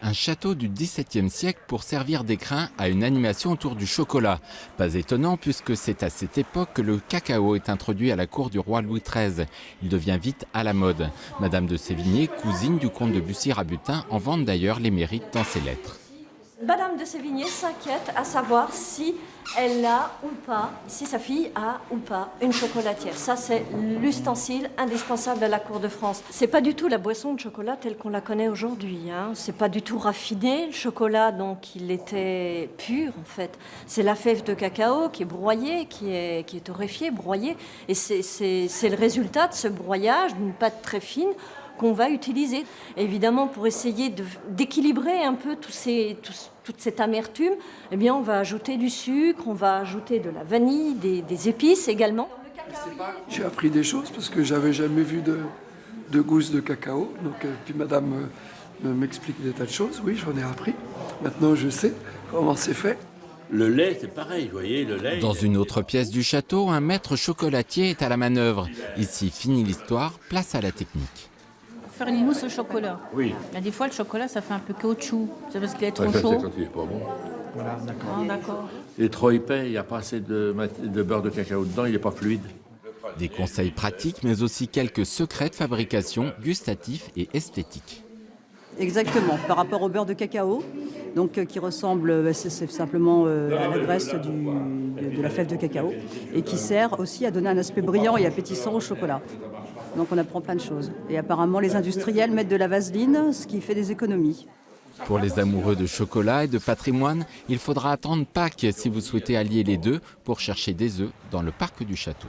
Un château du XVIIe siècle pour servir d'écrin à une animation autour du chocolat. Pas étonnant puisque c'est à cette époque que le cacao est introduit à la cour du roi Louis XIII. Il devient vite à la mode. Madame de Sévigné, cousine du comte de Bussy-Rabutin, en vante d'ailleurs les mérites dans ses lettres. Madame de Sévigné s'inquiète à savoir si elle a ou pas, si sa fille a ou pas une chocolatière. Ça, c'est l'ustensile indispensable à la cour de France. C'est pas du tout la boisson de chocolat telle qu'on la connaît aujourd'hui. C'est pas du tout raffiné. Le chocolat, donc, il était pur, en fait. C'est la fève de cacao qui est broyée, qui est torréfiée, broyée. Et c'est le résultat de ce broyage d'une pâte très fine qu'on va utiliser. Évidemment, pour essayer d'équilibrer un peu toute cette amertume, eh bien, on va ajouter du sucre, on va ajouter de la vanille, des épices également. J'ai appris des choses parce que j'avais jamais vu de gousse de cacao. Donc, puis madame m'explique des tas de choses. Oui, j'en ai appris. Maintenant, je sais comment c'est fait. Le lait, c'est pareil, vous voyez, le lait... Dans une autre pièce du château, un maître chocolatier est à la manœuvre. Ici, fini l'histoire, place à la technique. Faire une mousse au chocolat. Oui. Mais des fois, le chocolat, ça fait un peu caoutchouc. C'est parce qu'il est trop Ça, chaud. c'est quand il est pas bon. Voilà, d'accord. Ah, d'accord. Il est trop épais, il n'y a pas assez de beurre de cacao dedans, il n'est pas fluide. Des conseils pratiques, mais aussi quelques secrets de fabrication, gustatifs et esthétiques. Exactement, par rapport au beurre de cacao, donc qui ressemble, c'est simplement à la graisse de la fève de cacao, et qui sert aussi à donner un aspect brillant et appétissant au chocolat. Donc on apprend plein de choses. Et apparemment les industriels mettent de la vaseline, ce qui fait des économies. Pour les amoureux de chocolat et de patrimoine, il faudra attendre Pâques si vous souhaitez allier les deux pour chercher des œufs dans le parc du château.